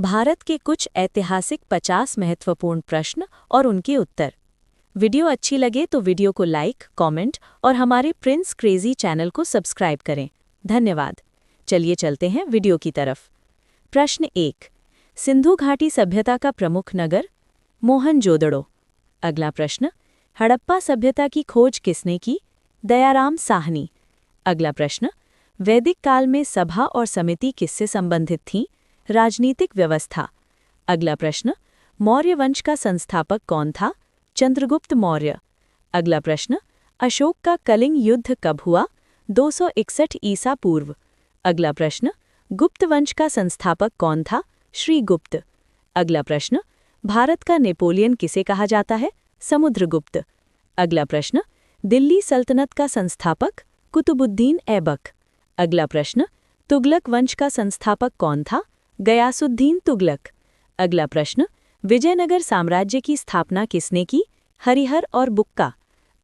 भारत के कुछ ऐतिहासिक 50 महत्वपूर्ण प्रश्न और उनके उत्तर। वीडियो अच्छी लगे तो वीडियो को लाइक, कमेंट और हमारे प्रिंस क्रेजी चैनल को सब्सक्राइब करें। धन्यवाद। चलिए चलते हैं वीडियो की तरफ। प्रश्न 1। सिंधु घाटी सभ्यता का प्रमुख नगर? मोहनजोदड़ो। अगला प्रश्न। हड़प्पा सभ्यता की खोज किसने की? दयाराम साहनी। अगला प्रश्न। वैदिक काल में सभा और समिति किससे संबंधित थीं? राजनीतिक व्यवस्था। अगला प्रश्न। मौर्य वंश का संस्थापक कौन था? चंद्रगुप्त मौर्य। अगला प्रश्न। अशोक का कलिंग युद्ध कब हुआ? 261 ईसा पूर्व। अगला प्रश्न। गुप्त वंश का संस्थापक कौन था? श्रीगुप्त। अगला प्रश्न। भारत का नेपोलियन किसे कहा जाता है? समुद्रगुप्त। अगला प्रश्न। दिल्ली सल्तनत का संस्थापक? कुतुबुद्दीन ऐबक। अगला प्रश्न। तुगलक वंश का संस्थापक कौन था? गयासुद्दीन तुगलक। अगला प्रश्न। विजयनगर साम्राज्य की स्थापना किसने की? हरिहर और बुक्का।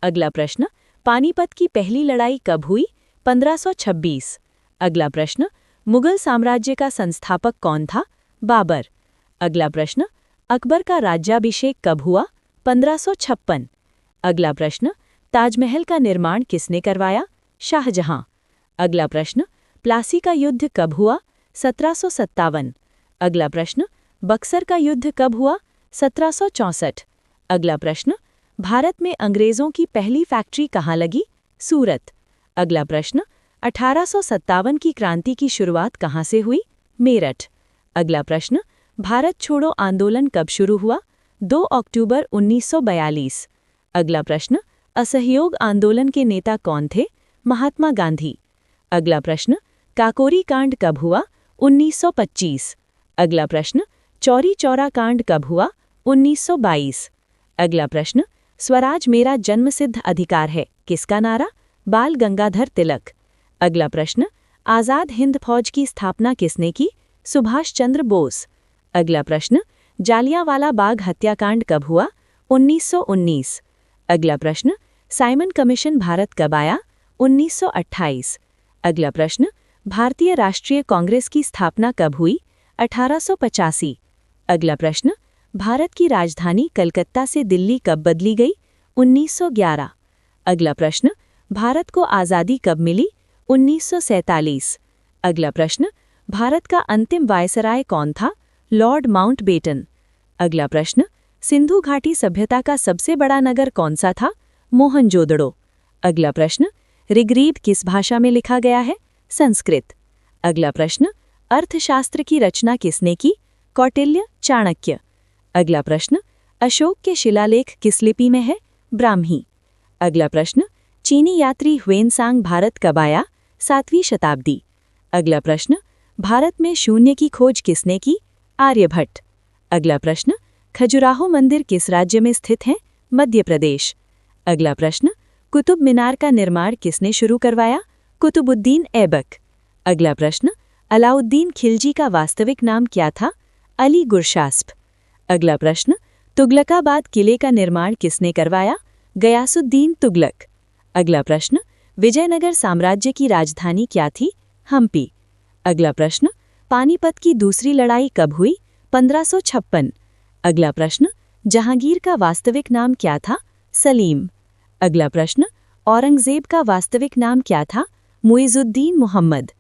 अगला प्रश्न। पानीपत की पहली लड़ाई कब हुई? 1526। अगला प्रश्न। मुगल साम्राज्य का संस्थापक कौन था? बाबर। अगला प्रश्न। अकबर का राज्याभिषेक कब हुआ? 1556। अगला प्रश्न। ताजमहल का निर्माण किसने करवाया? शाहजहां। अगला प्रश्न। प्लासी का युद्ध कब हुआ? 1757। अगला प्रश्न। बक्सर का युद्ध कब हुआ? 1764। अगला प्रश्न। भारत में अंग्रेजों की पहली फैक्ट्री कहाँ लगी? सूरत। अगला प्रश्न। 1857 की क्रांति की शुरुआत कहाँ से हुई? मेरठ। अगला प्रश्न। भारत छोड़ो आंदोलन कब शुरू हुआ? 2 अक्टूबर 1942। अगला प्रश्न। असहयोग आंदोलन के नेता कौन थे? महात्मा गांधी। अगला प्रश्न। काकोरी कांड कब हुआ? 1925। अगला प्रश्न। चौरी चौरा कांड कब हुआ? 1922। अगला प्रश्न। स्वराज मेरा जन्मसिद्ध अधिकार है किसका नारा? बाल गंगाधर तिलक। अगला प्रश्न। आज़ाद हिंद फौज की स्थापना किसने की? सुभाष चंद्र बोस। अगला प्रश्न। जालियांवाला बाग हत्याकांड कब हुआ? 1919। अगला प्रश्न। साइमन कमीशन भारत कब आया? 1928। अगला प्रश्न। भारतीय राष्ट्रीय कांग्रेस की स्थापना कब हुई? 1885। अगला प्रश्न। भारत की राजधानी कलकत्ता से दिल्ली कब बदली गई? 1911। अगला प्रश्न। भारत को आज़ादी कब मिली? 1947। अगला प्रश्न। भारत का अंतिम वायसराय कौन था? Lord Mountbatten. अगला प्रश्न। सिंधु घाटी सभ्यता का सबसे बड़ा नगर कौन सा था? मोहनजोदड़ो। अगला प्रश्न। ऋग्वेद किस भाषा में लिखा गया है? संस्कृत। अगला प्रश्न। अर्थशास्त्र की रचना किसने की? कौटिल्य, चाणक्य। अगला प्रश्न। अशोक के शिलालेख किस लिपि में है? ब्राह्मी। अगला प्रश्न। चीनी यात्री ह्वेनसांग भारत कब आया? 7वीं शताब्दी। अगला प्रश्न। भारत में शून्य की खोज किसने की? आर्यभट्ट। अगला प्रश्न। खजुराहो मंदिर किस राज्य में स्थित है? मध्य प्रदेश। अगला प्रश्न। कुतुब मीनार का निर्माण किसने शुरू करवाया? कुतुबुद्दीन ऐबक। अगला प्रश्न। अलाउद्दीन खिलजी का वास्तविक नाम क्या था? अली गुरशास्प। अगला प्रश्न। तुगलकाबाद किले का निर्माण किसने करवाया? गयासुद्दीन तुगलक। अगला प्रश्न। विजयनगर साम्राज्य की राजधानी क्या थी? हम्पी। अगला प्रश्न। पानीपत की दूसरी लड़ाई कब हुई? 1556। अगला प्रश्न। जहांगीर का वास्तविक नाम क्या था? सलीम। अगला प्रश्न। औरंगजेब का वास्तविक नाम क्या था? मुइजुद्दीन मुहम्मद।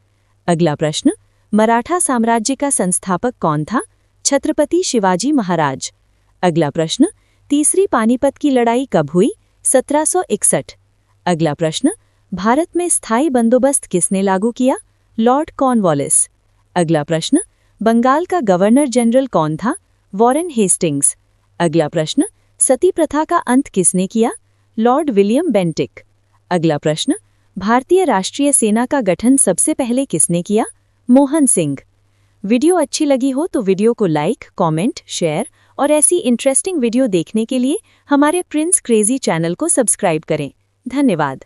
अगला प्रश्न। मराठा साम्राज्य का संस्थापक कौन था? छत्रपति शिवाजी महाराज। अगला प्रश्न। तीसरी पानीपत की लड़ाई कब हुई? 1761। अगला प्रश्न। भारत में स्थायी बंदोबस्त किसने लागू किया? Lord Cornwallis. अगला प्रश्न। बंगाल का गवर्नर जनरल कौन था? Warren Hastings. अगला प्रश्न। सती प्रथा का अंत किसने किया? Lord William Bentinck. अगला प्रश्न। भारतीय राष्ट्रीय सेना का गठन सबसे पहले किसने किया? मोहन सिंह। वीडियो अच्छी लगी हो तो वीडियो को लाइक, कमेंट, शेयर और ऐसी इंटरेस्टिंग वीडियो देखने के लिए हमारे प्रिंस क्रेजी चैनल को सब्सक्राइब करें। धन्यवाद।